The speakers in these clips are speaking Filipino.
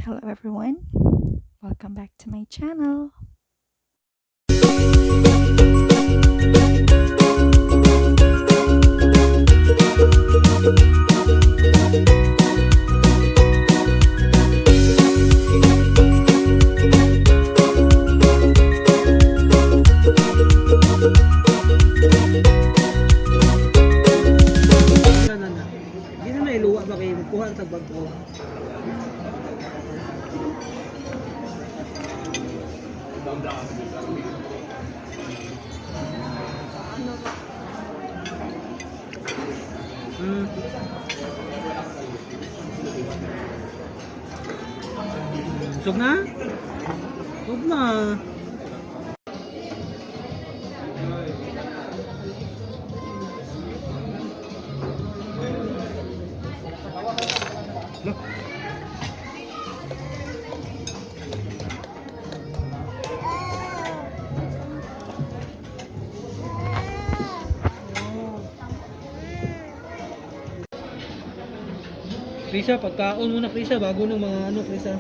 Hello everyone, welcome back to my channel. Hindi na nailuwa ba kayo? Kuha ang tagbag ko. Sug na? Sug na. Look. Krisa, pagkaon muna Krisa, bago ng mga ano Krisa.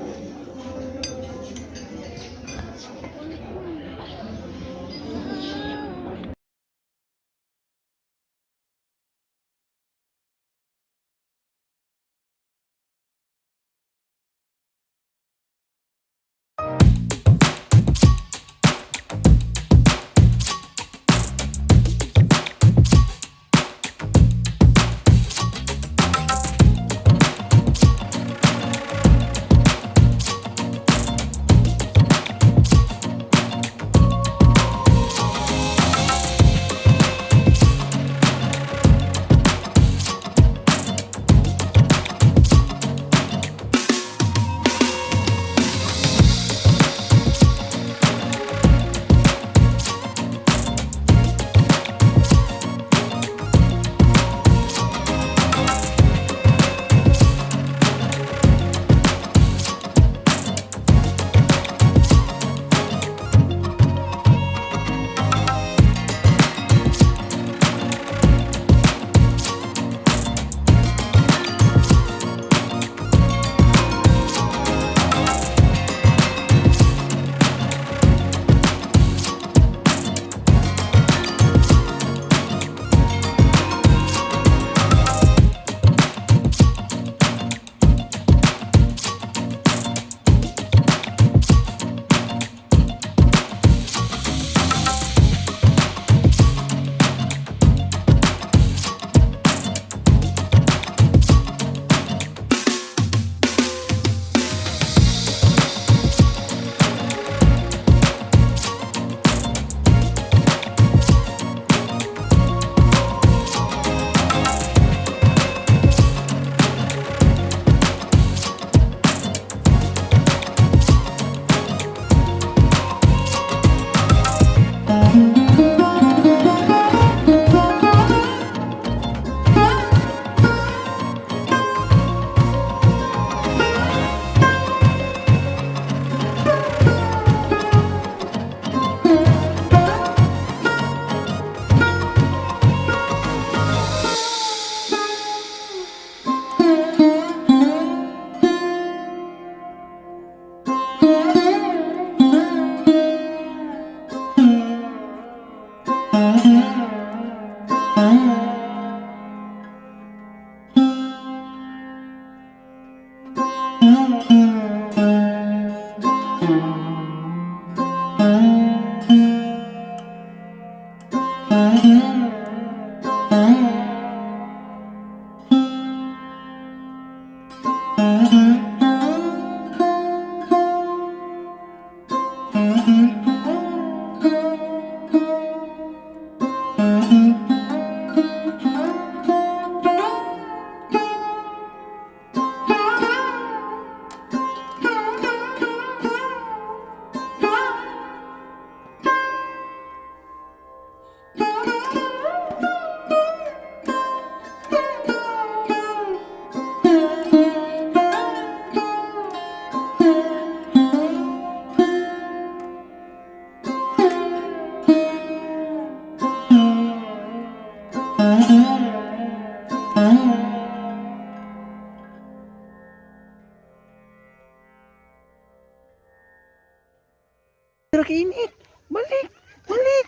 ra kainit. Balik. Balik.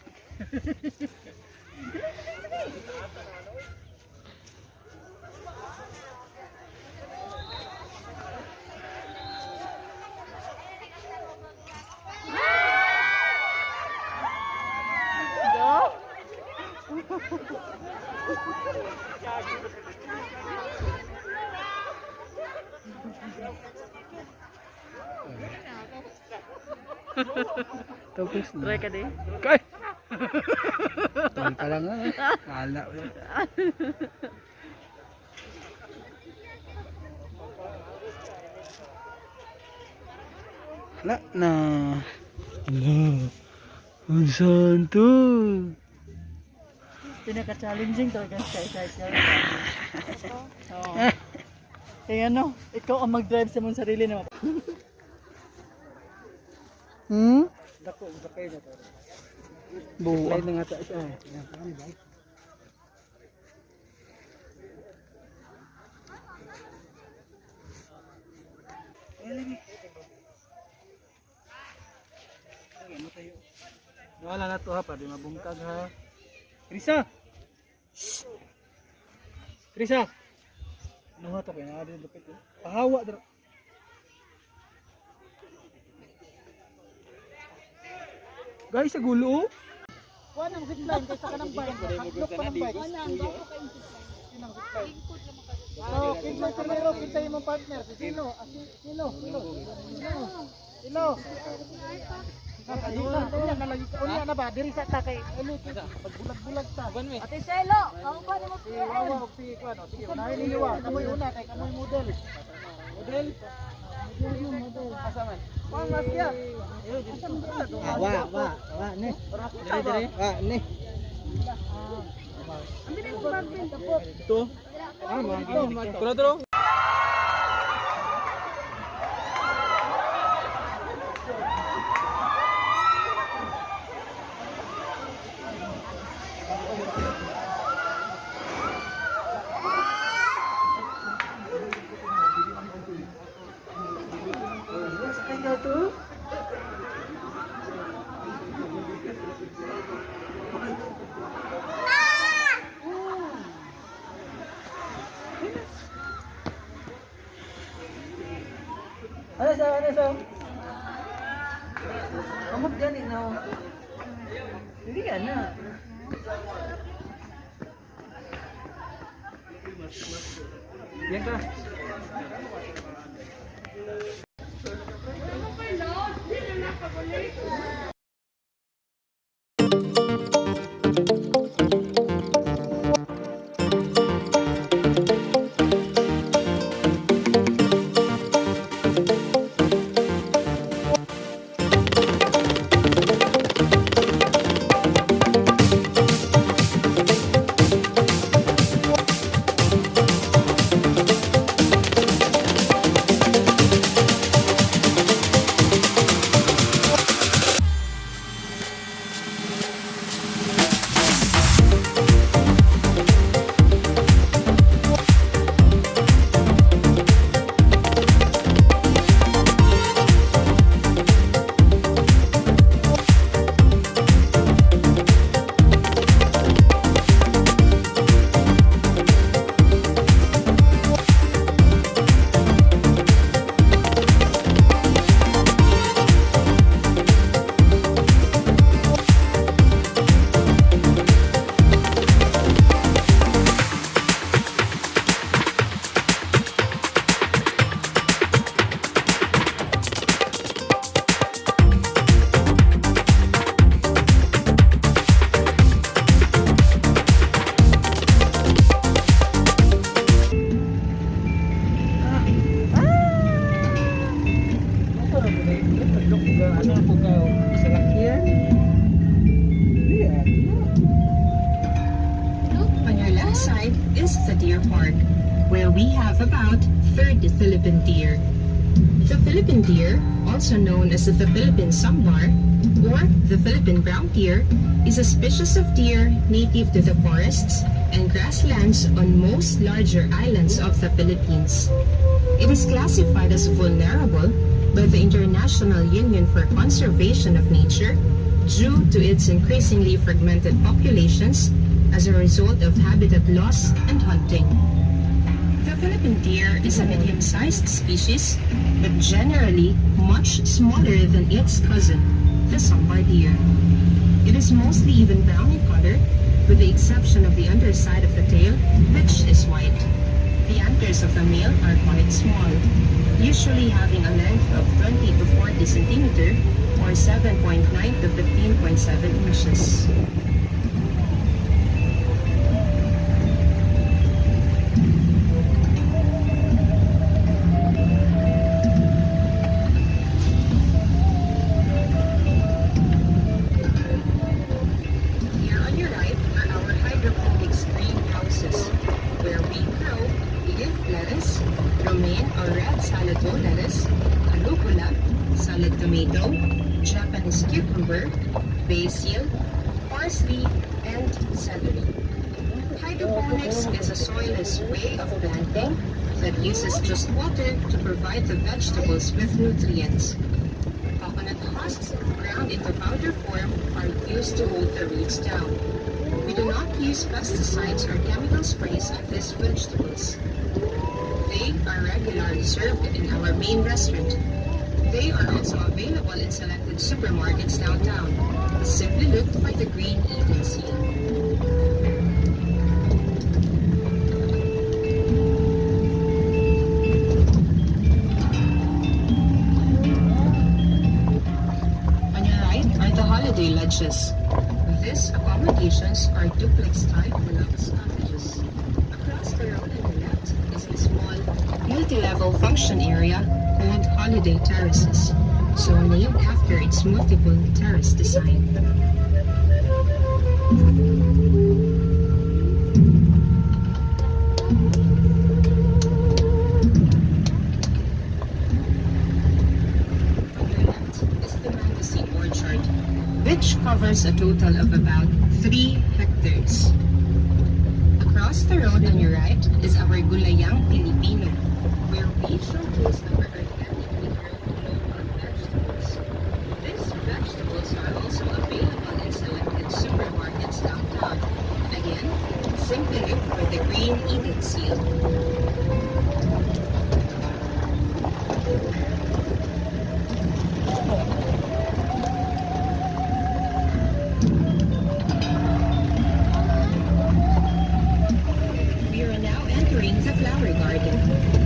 Tapos na. Try ka din. Kay! Tuwan ka lang ha. Kala. Wala na. Wala. Ang santo. Pinaka-challenging talaga sa Oo. Kaya ano, ikaw ang mag-drive sa mong sarili na. Dako, sakay na to. Buwa. Slide na nga tayo siya. Wala na to ha, pa di mabungkag ha. Krisa! Shhh! Krisa! Ano nga to kaya nga din lupit eh. Pahawa dito. Guys, sa gulo oh. Wala nang zipline kaysa ka ng bike. Haklok pa ng bike. Wala, ang bako kayong zipline. Sinang zipline. So, kinsa sa meron, kinsa yung partner. Si Sino? Sino? Unya na lagi. Unya na ba? Diri sa ta kay pagbulag-bulag ta. Ate Selo, ako pa ni mo. Si Wawa og si Kuan. Sige, unahin ninyo wa. Kamoy una kay kamoy model. Model. Asaman. Pangas ya. Wa, ne. Dire. Wa, ne. Ambi na mo bagpin tapos. Ito. Ah, mga tulo. Ano sa? Kamot gani na. Hindi ka na. Yan ka. On your left side is the deer park, where we have about 30 Philippine deer. The Philippine deer, also known as the Philippine sambar or the Philippine brown deer, is a species of deer native to the forests and grasslands on most larger islands of the Philippines. It is classified as vulnerable by the International Union for Conservation of Nature due to its increasingly fragmented populations as a result of habitat loss and hunting. The Philippine deer is a medium-sized species, but generally much smaller than its cousin, the sambar deer. It is mostly even brown in color, with the exception of the underside of the tail, which is white. The antlers of the male are quite small, usually having a length of 20 to 40 centimeter or 7.9 to 15.7 inches. Here on your right are our hydroponics greenhouses, where we grow leaf lettuce, romaine or red salad bowl lettuce, arugula, salad tomato, Japanese cucumber, basil, parsley, and celery. Hydroponics is a soilless way of planting that uses just water to provide the vegetables with nutrients. Coconut husks ground into powder form are used to hold the roots down. We do not use pesticides or chemical sprays on these vegetables. They are regularly served in our main restaurant. They are also available in selected supermarkets downtown. Simply look for the green Eden seal. On your right are the holiday lodges. These accommodations are duplex-type deluxe cottages. Across the road on the left is a small, multi-level function area called Holiday Terraces, so named after its multiple terrace design. On your left is the Mandasin Orchard, which covers a total of about 3 hectares. Across the road on your right is our Gulayang Pilipino, where we showcase our organically grown local vegetables. These vegetables are also available in selected supermarkets downtown. Again, simply look for the green Eden seal. We are now entering the flower garden,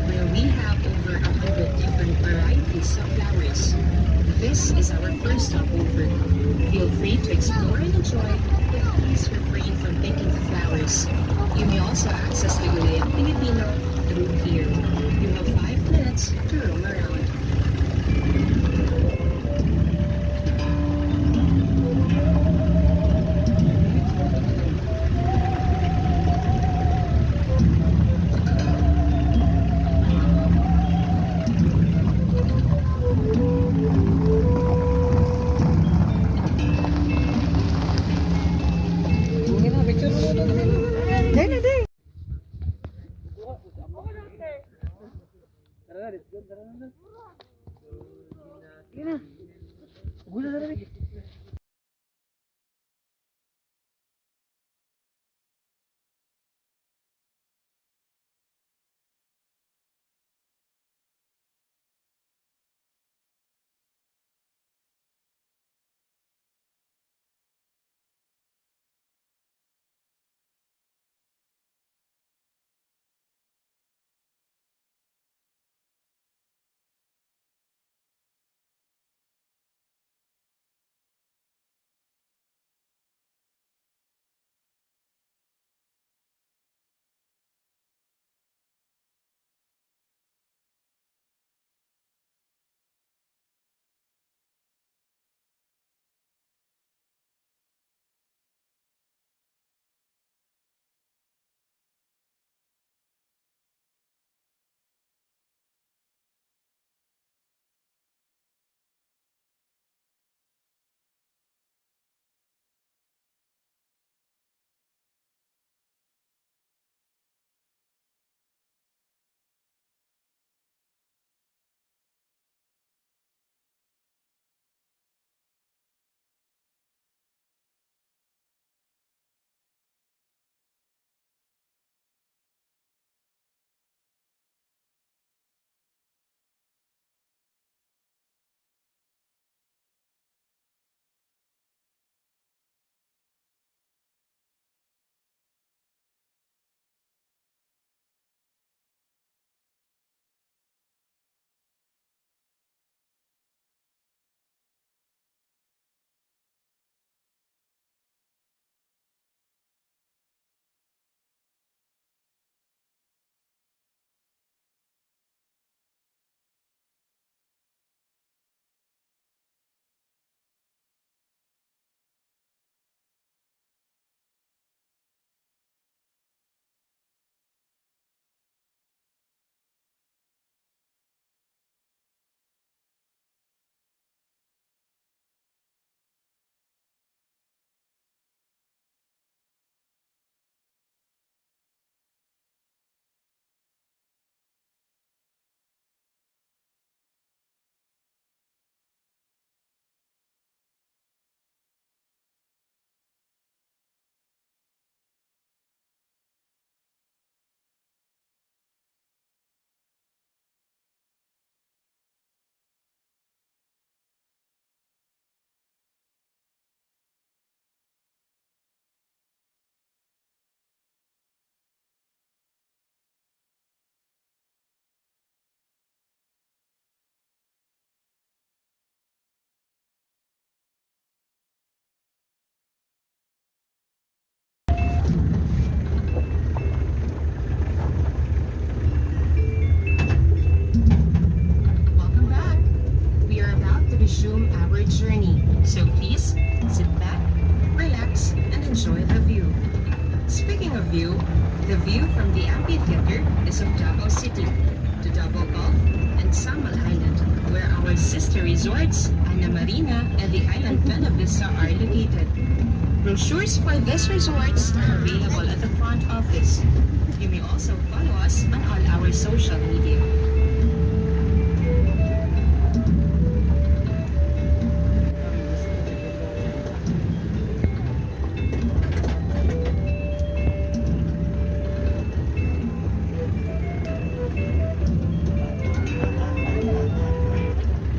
where we have over 100 different varieties of flowers. This is our first stopover. Feel free to explore and enjoy, but please refrain from picking the flowers. You may also access the Gulayang Pilipino through here. You have 5 minutes to roam around. resume our journey. So please sit back, relax, and enjoy the view. Speaking of view, the view from the amphitheater is of Davao City, the Davao Gulf, and Samal Island, where our sister resorts, Ana Marina and the island Bella Vista are located. Brochures for these resorts are available at the front office. You may also follow us on all our social media.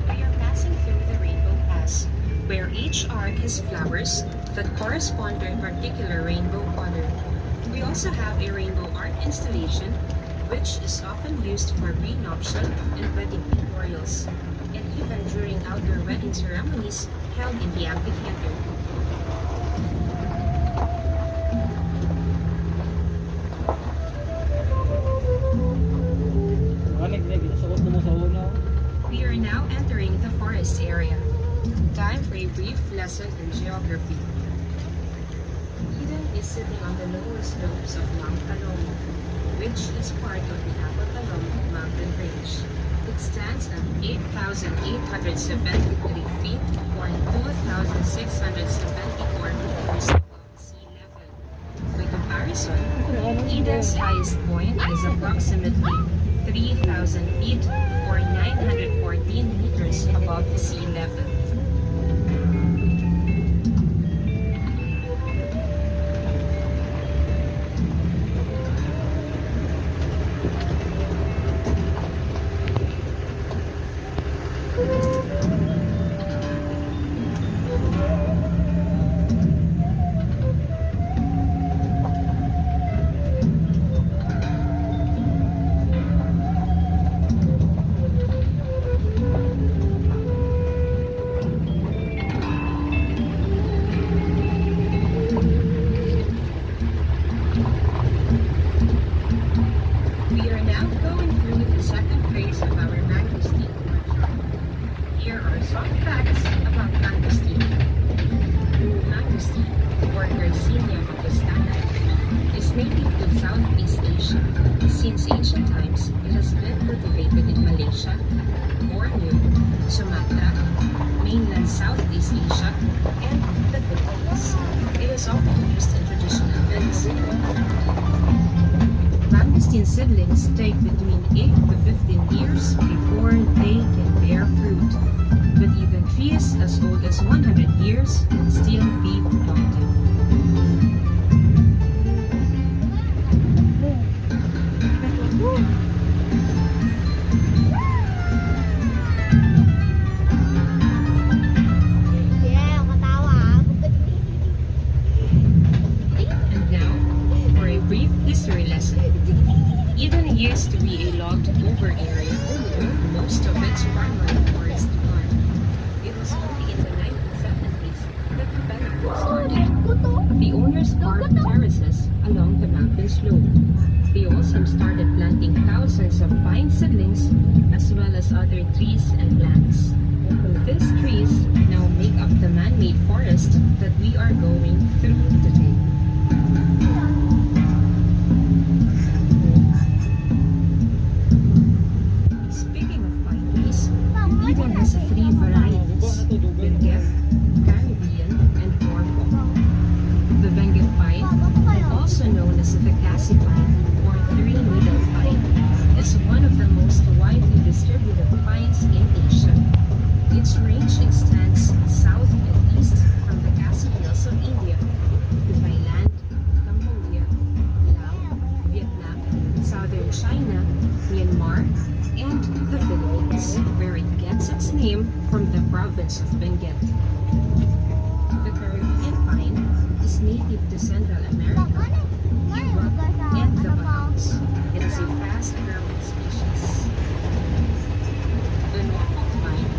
We are passing through the Rainbow Pass, where each arc has flowers that correspond to a particular rainbow color. We also have a rainbow art installation, which is often used for prenuptial and wedding memorials, and even during outdoor wedding ceremonies held in the amphitheater. We are now entering the forest area. Time for a brief lesson in geography. Eden is sitting on the lower slopes of Mount Talong, which is part of the Talong mountain range. It stands at 8,873 feet or 2,674 meters above sea level. By comparison, Eden's highest point is approximately 3,000 feet or 914 meters above the sea level. We are now going through the second phase of our mangosteen orchard. Here are some facts about mangosteen. Mangosteen, or Garcinia macostana, is native to Southeast Asia. Since ancient times, it has been cultivated in Malaysia, Borneo, Sumatra, mainland Southeast Asia, and the Philippines. It is often used in traditional medicine. Mangosteen seedlings take between 8 to 15 years before they can bear fruit, but even trees as old as 100 years can still be productive. And now, for a brief history lesson. Eden used to be a logged-over area with most of its primary forest gone. It was only in the 1970s that development started. The owners carved terraces along the mountain slope. They also started planting thousands of pine seedlings as well as other trees and plants. These trees now make up the man-made forest that we are going through today. Speaking of pine trees, Eden has three varieties: Benguet, Caribbean, and Norfolk. The Benguet pine, also known as the Cassie pine or three-needle pine, is one of the most widely distributed pines in Asia. Its range extends south and east from the Cassie Hills of India to Thailand, Cambodia, Laos, Vietnam, southern China, Myanmar, and the Philippines, where it gets its name from the province of Benguet. The Caribbean pine is native to Central America, Cuba, and the Bahamas. It is a fast-growing species. The Norfolk pine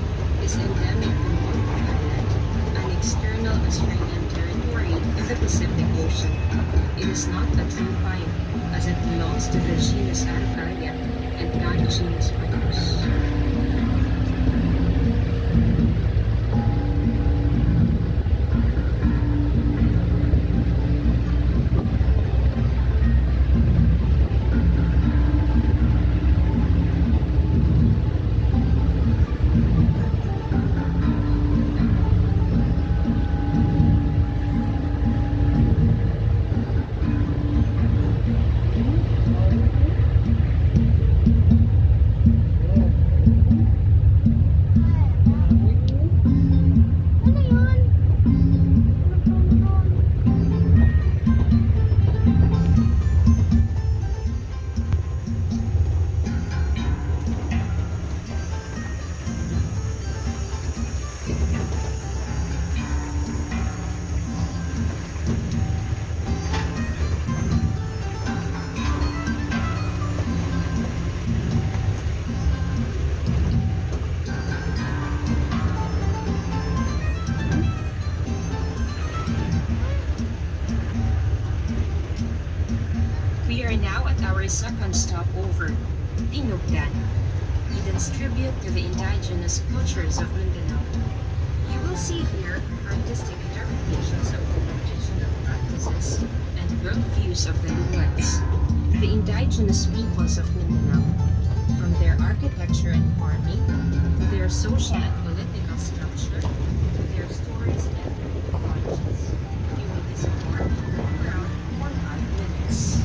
is endemic to Norfolk Island, an external Australian territory in the Pacific Ocean. It is not a true pine, as it belongs to the genus Araucaria and not genus Pinus. second stopover, Dinugdan, Eden's tribute to the indigenous cultures of Mindanao. You will see here artistic interpretations of the traditional practices and worldviews of the Luluans, the indigenous peoples of Mindanao, from their architecture and farming, to their social and political structure, to their stories and mythologies. You will discover around 1 hour minutes.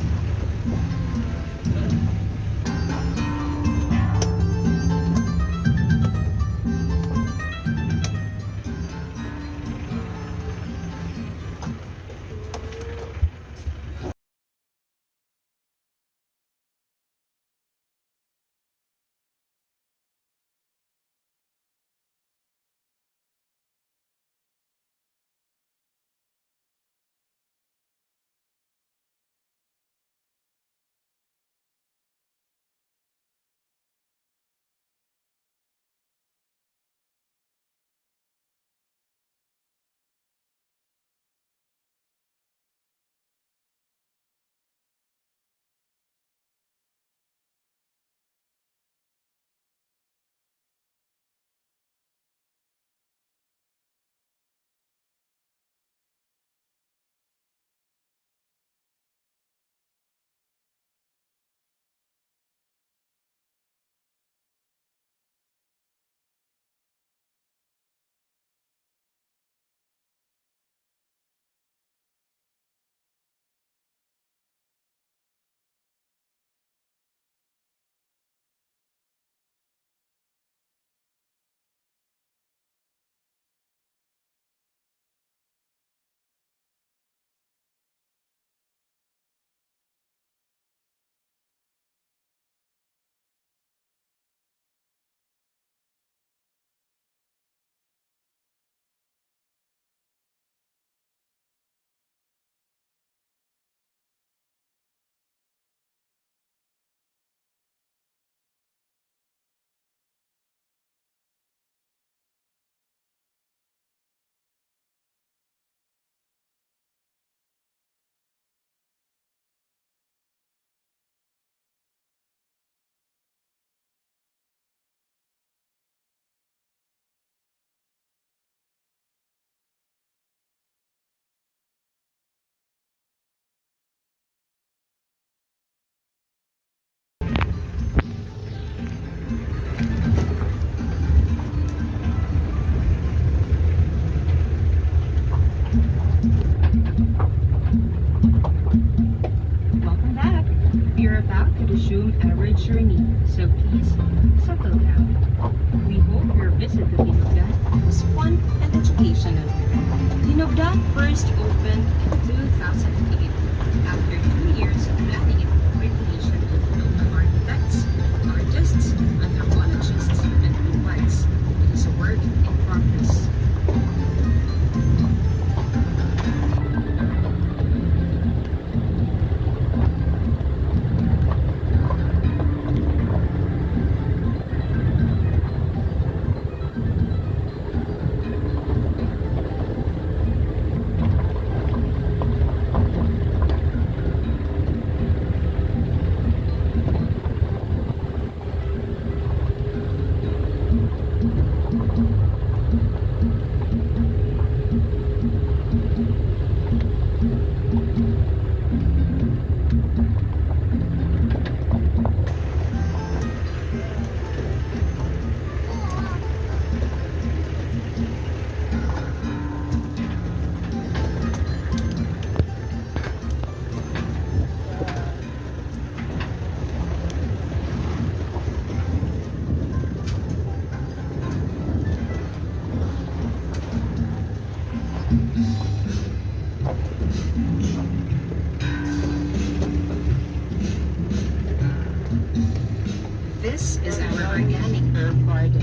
Welcome back. We are about to resume our journey, so please settle down. We hope your visit to Dinugdan was fun and educational. Dinugdan first opened in 2008 after 2 years of planning and coordination with local architects, artists, anthropologists, and midwives. It is a work in progress. This is our organic herb garden,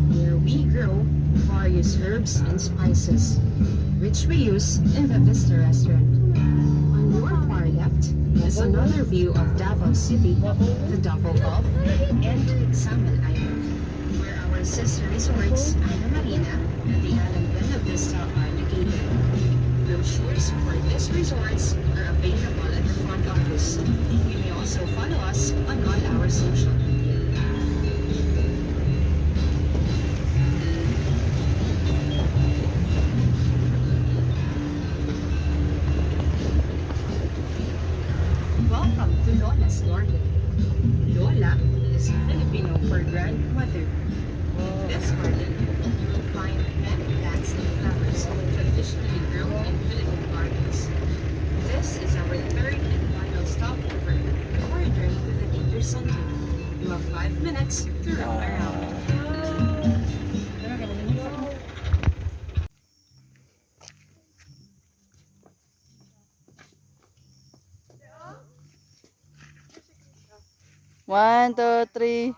where we grow various herbs and spices, which we use in the Vista restaurant. On your far left is another view of Davao City, the Davao Gulf, and Samal Island, where our sister resorts, Ana Marina and the Island Bella Vista are located. Brochures for these resorts are available at the front office. You may also follow us on all our social media. Welcome to Lola's Garden. Lola is Filipino for grandmother. In this garden, you will find many plants and flowers traditionally grown in Philippine gardens. This is our third and final stopover before your journey to the later Sunday. You have 5 minutes to roam around. One, two, three.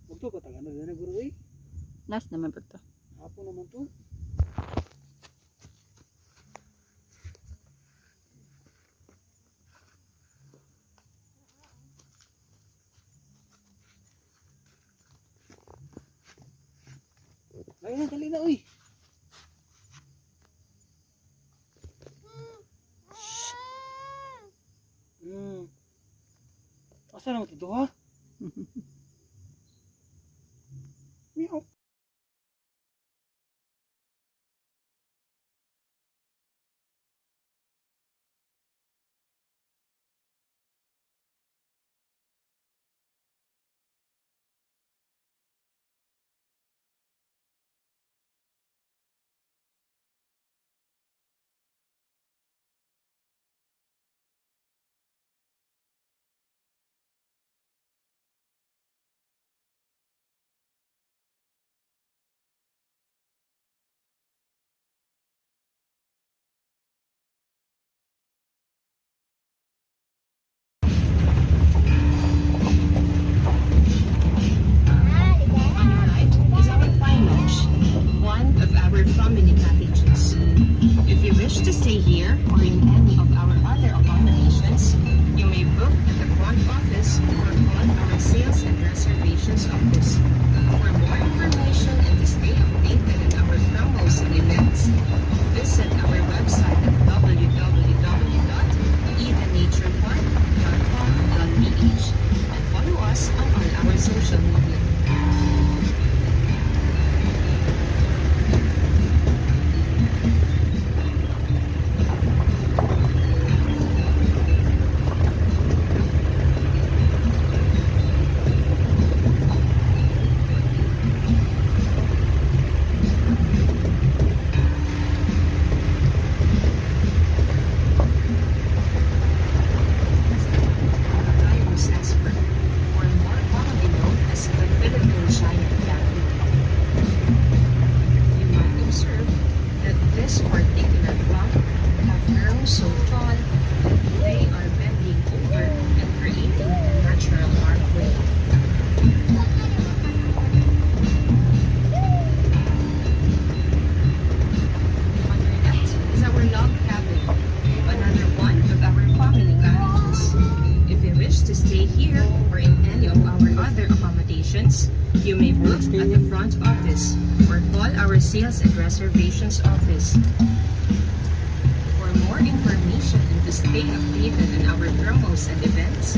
Magto ka taga na guro eh. Nas naman po to. Apo naman to. Ay na dali na uy. Asa na mo to ha? Meow. front office or call our sales and reservations office. For more information and to stay updated on our promos and events,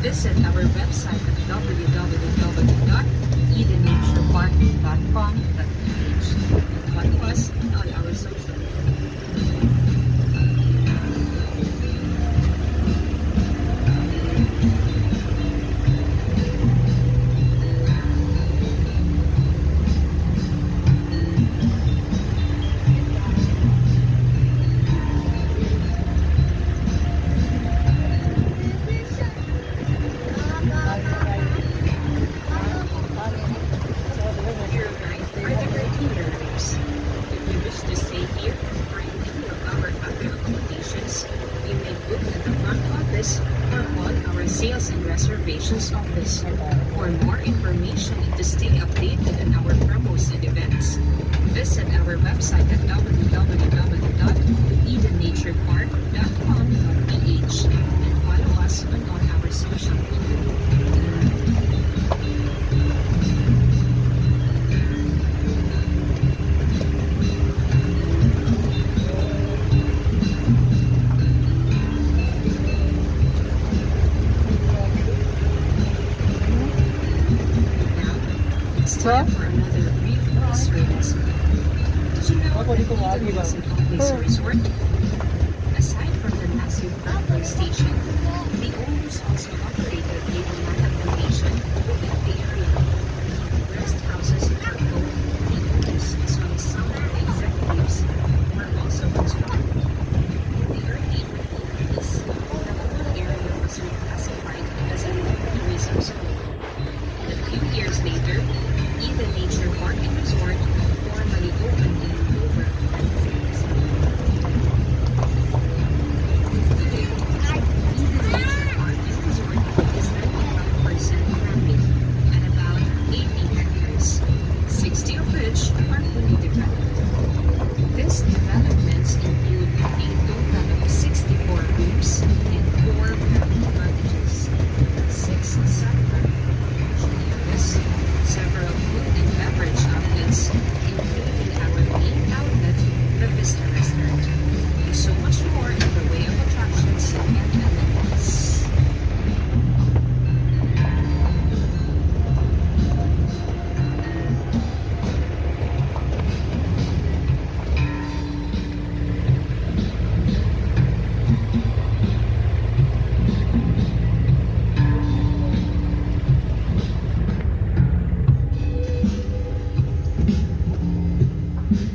visit our website at www.edenaturepark.com.ph and follow us on all our social media. Here are very particulars. If you wish to stay here or in any of our other accommodations, you may book at the front office or call our sales and reservations office. For more information and to stay updated on our promos and events, visit our website at www.edenaturepark.com.ph and follow us on all our social media. Now, it's time for another brief history lesson. Did you know that Eden is an all-place resort? Aside from the massive railway station, the owners also operated a land accommodation within the area. Rest houses for both the owners as well as some of the executives were also constructed. In the early 1980s, the whole area was reclassified as a tourism zone. And a few years later, Eden Nature Park and Resort formally opened in October of 1977. Today, Eden Nature Park and Resort is 95% family and about 80 hectares, 60 of which are fully developed. These developments include a total of 64 rooms and 4 family cottages, 6 sub-family areas, several food and beverage outlets, including our main outlet, the Vista Restaurant, and so much more in the way of attractions and amenities.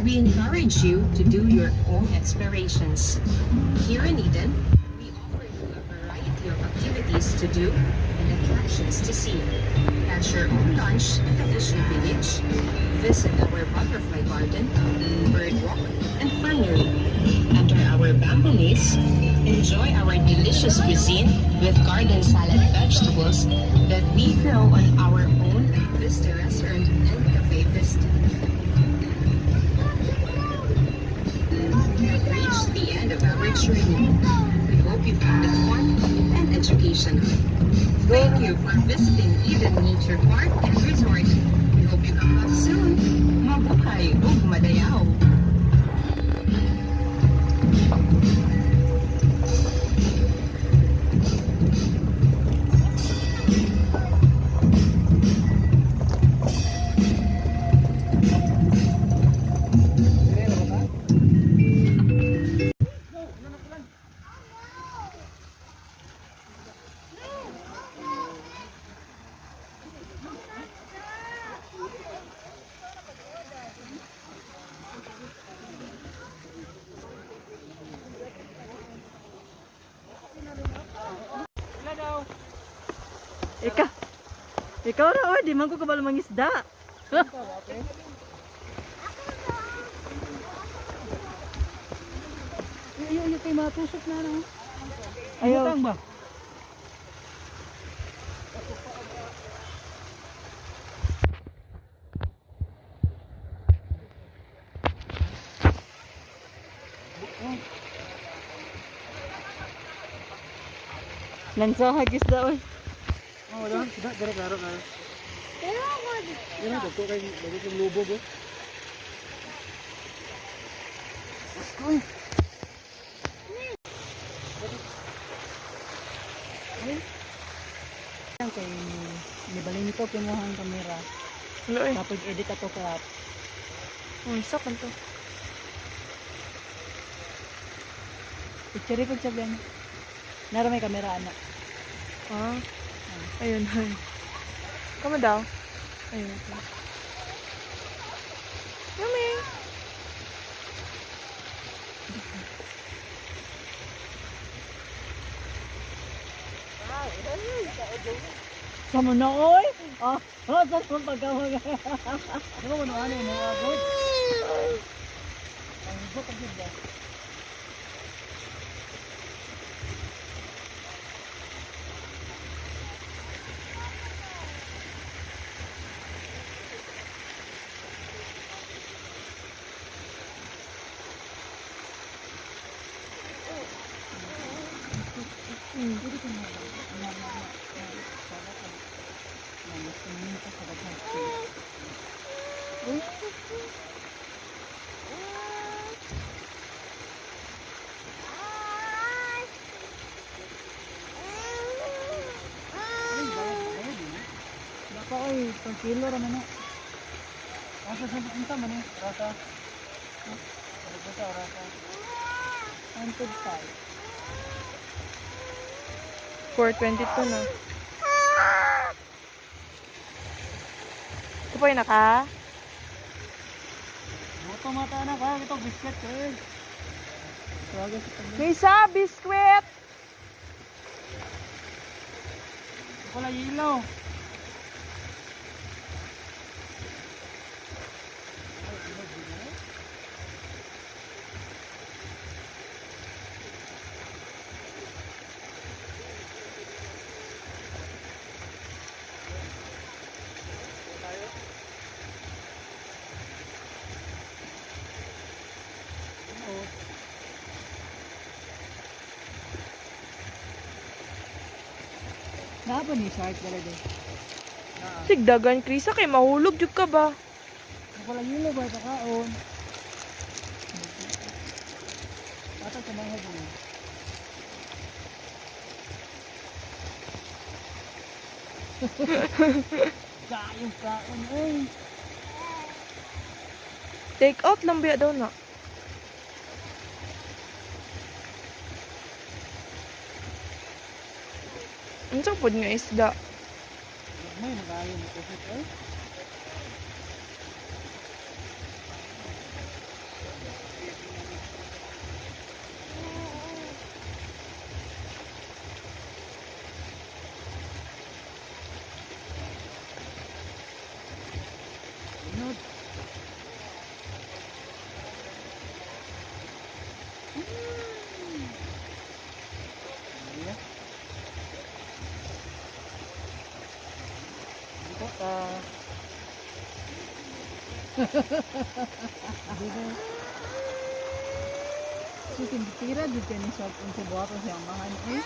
We encourage you to do your own explorations. Here in Eden, we offer you a variety of activities to do and attractions to see. Catch your own lunch at the fishing village, visit our butterfly garden, bird walk, and fernery. Under our bamboo leaves, enjoy our delicious cuisine with garden salad vegetables that we grow on our own Vista Restaurant and Cafe Vista. We have reached the end of our journey. We hope you found it fun and educational. Thank you for visiting Eden Nature Park and Resort. We hope you come back soon. Mabuhay ug madayaw! Ikaw na, oh, di man ko kabalo mangisda. Ayaw, kayo matusok na, no? Ayaw. Butang ba? Lansa hagis daw. Oh, wala. Sudah, gara-gara. Pero Yan na, dagko kayo, dagko kong lubog oh. Let's go. Kay nibalin nito kinuhang kamera. Ano eh? Tapos edit ato ka. Isa pa to. Picture ko siya gan. Nara may kamera anak. Ah. Ayun, ay. Kama daw? Ayun. Okay. Mami! Sama na oy. Saan mo pagkawag? Ano mo ano mo abot? Ang ibot ang ganda. Nako oy, pang kilo ra man na. Asa sa unta man eh, rasa. Rasa. 1.5. 422 na. Ito po yung naka? Buto mata na ka, ito biscuit eh. Tawagan sa kanya. Misa, biskwit! Wala ilaw. Napa ni shark talaga. Sigdagan, Krisa, kay mahulog jud ka ba? Wala ilaw ba ito kaon? Bata sa mga hagin. Kayong kaon eh. Take out lang biya daw na. Ano sa pod nga isda? May nagayon mo kusot eh. Inod. Sige, tira di ka ni shop unsa buhaton sa mga eh.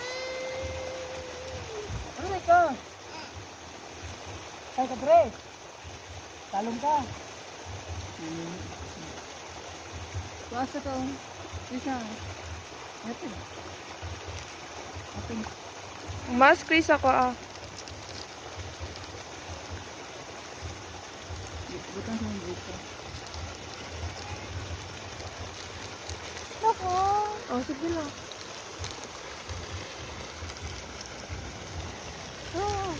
Ano ka? Ay ka pre. Talong ka. Kuasa ka. Isa. Ito. Ating Mas, Krisa ko ah. butang sa mga ito. Ako. Oh, sige lang. Oh.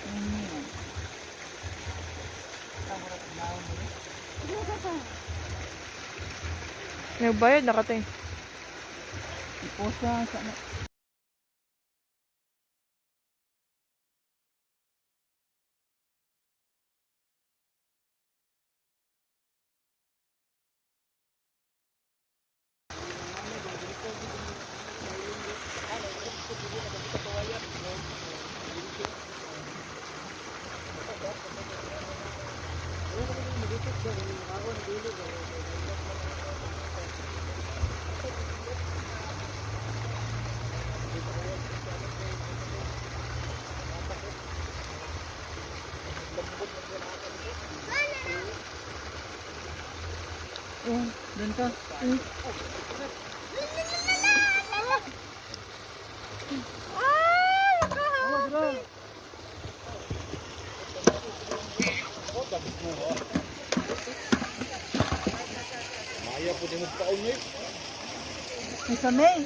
Ayan. Nagbayad na ka to eh. Iposa sa Oo, doon ka. Awa, bro. Isa May.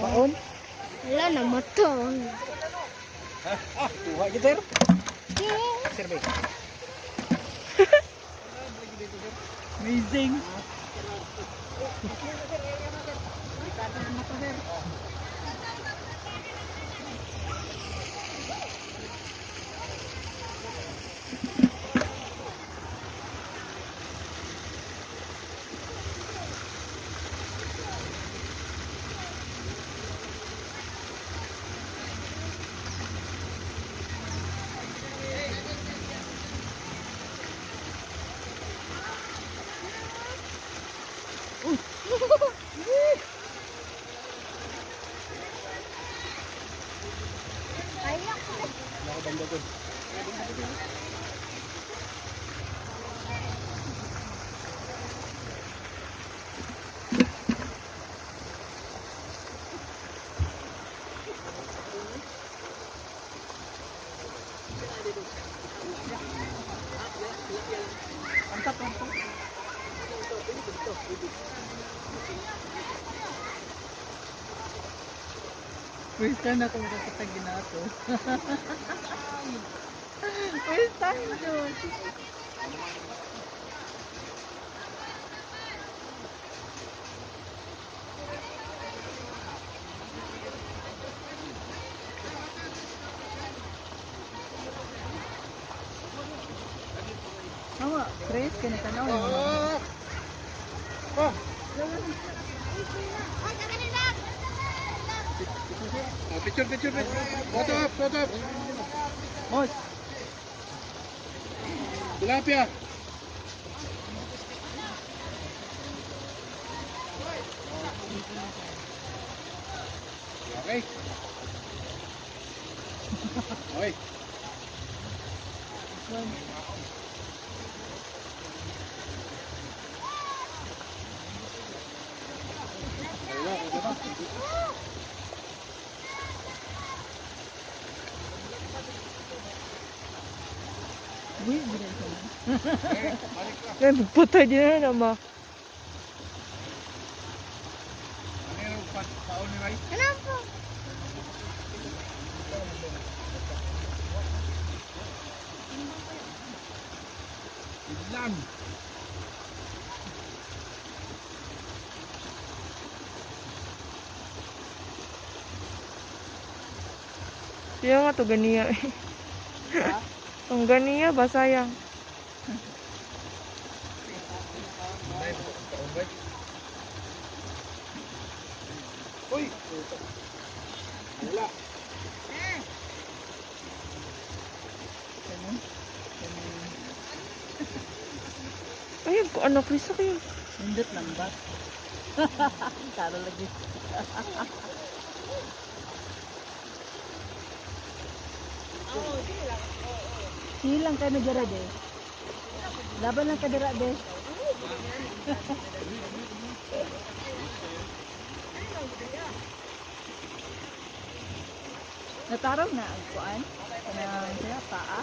Paon? Wala na matong. Tuha kita, sir. Sir, bay. Amazing. First time na kung kakatag ginato. First time doon. Tama, Chris, kinatanaw yung mga. Picture, picture, picture. Photo up, photo up. Mos. Tilapia. Okay. Okay. Ay, magpatay din na naman. Ano po? Islam. Kaya nga to ganiya eh. Ang ganiya ba sayang? Uy. Wala. Ayun ko anak Risa kayo. Nindot lang ba? Karo lagi. Silang ka nagara de. Laban lang ka dira de. Nataraw na ang kuan. Kanang siya paa.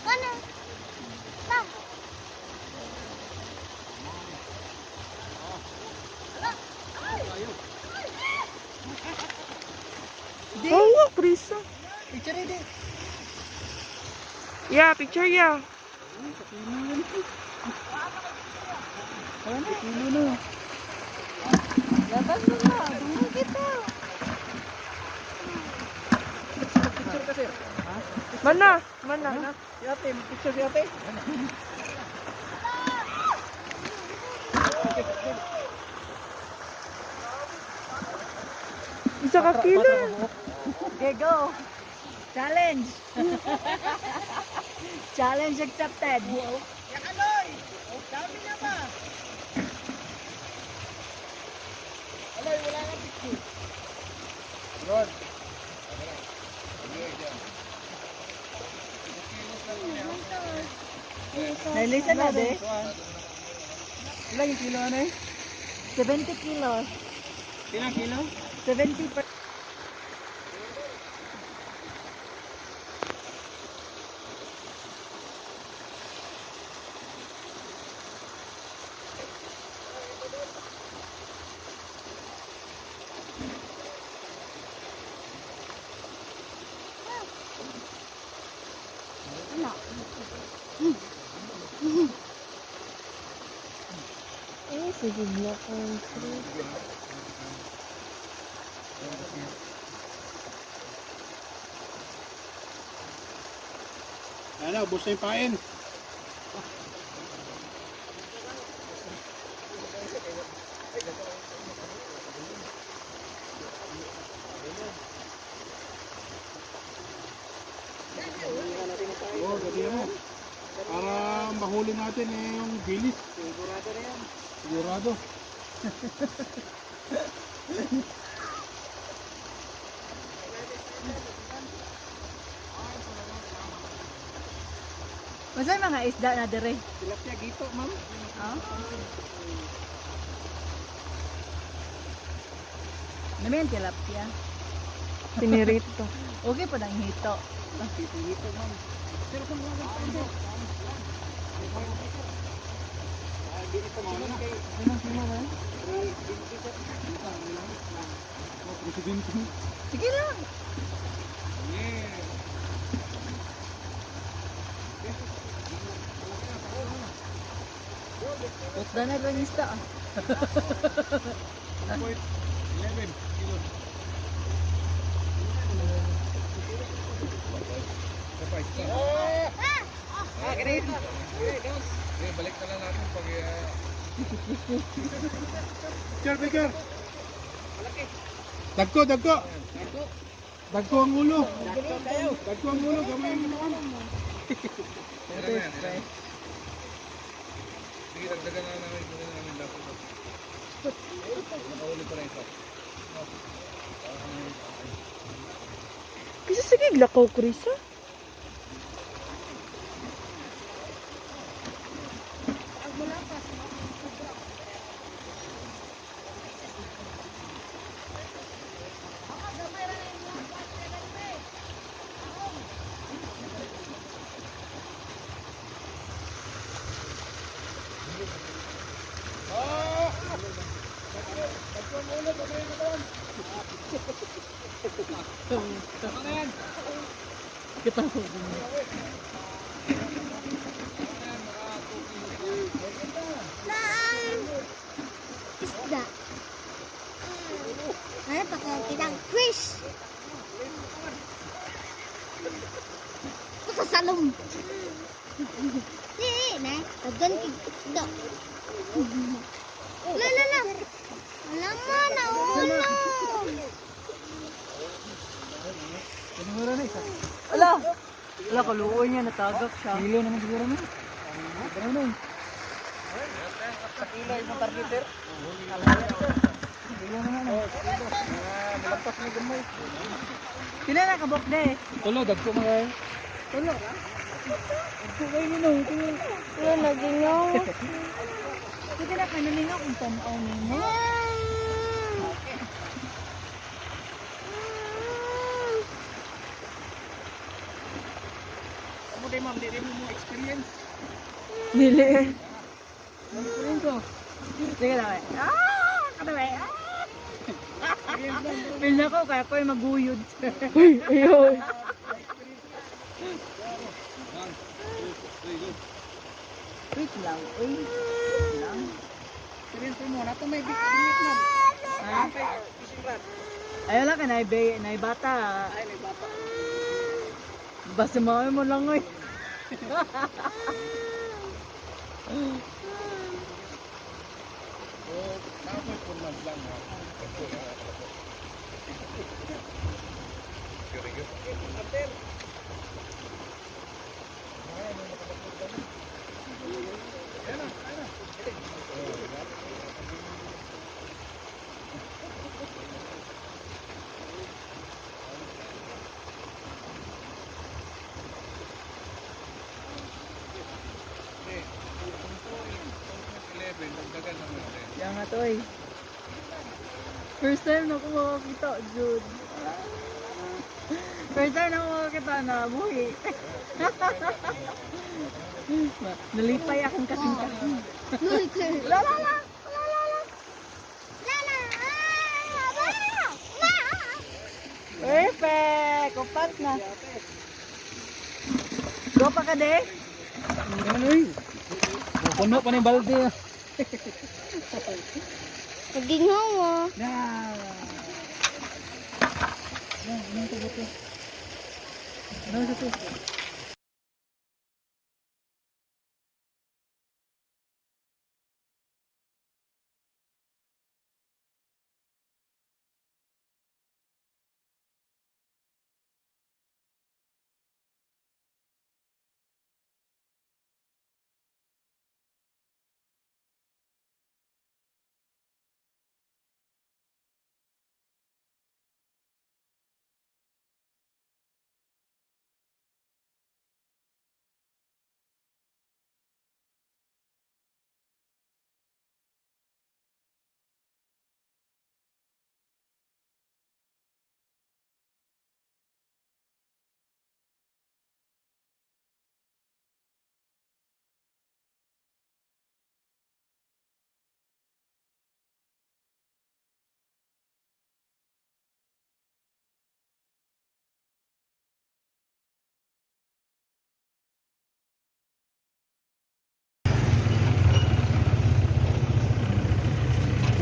Ano? Ta. Oo, Risa. Picture ide. Yeah, picture ya. Ano? Sino no? Labas mo na. Dungo kita. Picture ka, sir. Mana? Mana? Si ate, picture si ate. Unsa ka kilo? Okay, go. Challenge. Challenge accepted. Yakaloy! Dami na ba? Aloy, wala na picture. Rod. Nailisan na, de. Ilang yung kilo ano eh? 70 kilos. Ilang kilo? 70 per... Eh, sige na ko. Ano, ubos na yung pain. Oo, gabi mo. Para mahuli natin eh, yung bilis. Sigurado na yan. Sigurado. Masay mga isda na dire. Tilapia gito, ma'am. Oh. Namin tilapia. Pinirito. Okay pa nang hito. Gito, ma'am. Pero kung mga pwede. Di ito mga kay... Ano sino ba? Presidente. Sige lang. Yeah. Utda na lang isda. 11 kilo. Ganito. Okay, balik na lang natin pag... Sir, Baker! Dagko, dagko! Dagko ang ulo! Dagko ang ulo, gamay mo naman! Sige, dagdagan na namin kung ano namin dapat. Nakahuli pa rin ito. Kasi sige lakaw Krisa. Isda. Ano pa kaya kitang fish? Pakasalong. Hindi na. Tagan isda. La. Alam mo, naulo. Pinimura na isa. Ala! Ala, kaluoy niya. Natagak siya. Kilo naman siguro na. Ano na? Sa kilo yung targeter? Kilo naman. Malampas na gamay. Pila na kabok de. Tulo, dagko mga eh. Tulo. Dagko kayo nino. Wala nagingaw. Pwede na kanalingaw kung tanaw ninyo. Kamu din ma'am, di mo experience. Dili. Experience ko. Sige na eh. Kanawe. Pila ko kaya ko ay maguyod. Uy, ayaw. Wait lang. Uy. Wait lang. Experience mo, nato may bigit ma'am. Ha? Ayaw lang ka, naibata. Ay, may bata. Basta mo lang eh. Oh, tapos 4 months lang. Yan nga to eh. First time na ko makakita, Jude. First time na ko makakita na buhi. Nalipay akong kasing-kasing. La la la! La la la! Lala! Perfect! Upat na. Go pa ka, de? Ano eh? Puno pa ng balde. Pagingaw mo. Yan. Yan, ano ito buto? Ano ito?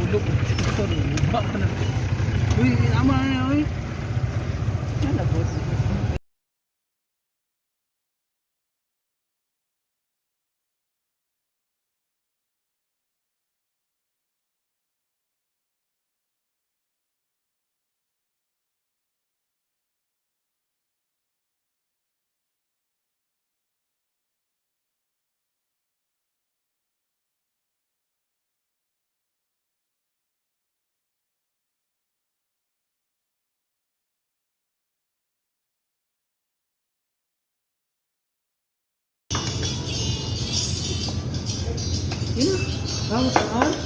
Ulog. Sorry, lupa pa na. Uy, ama na, uy. Yan na, boss. Yun na. Vamos,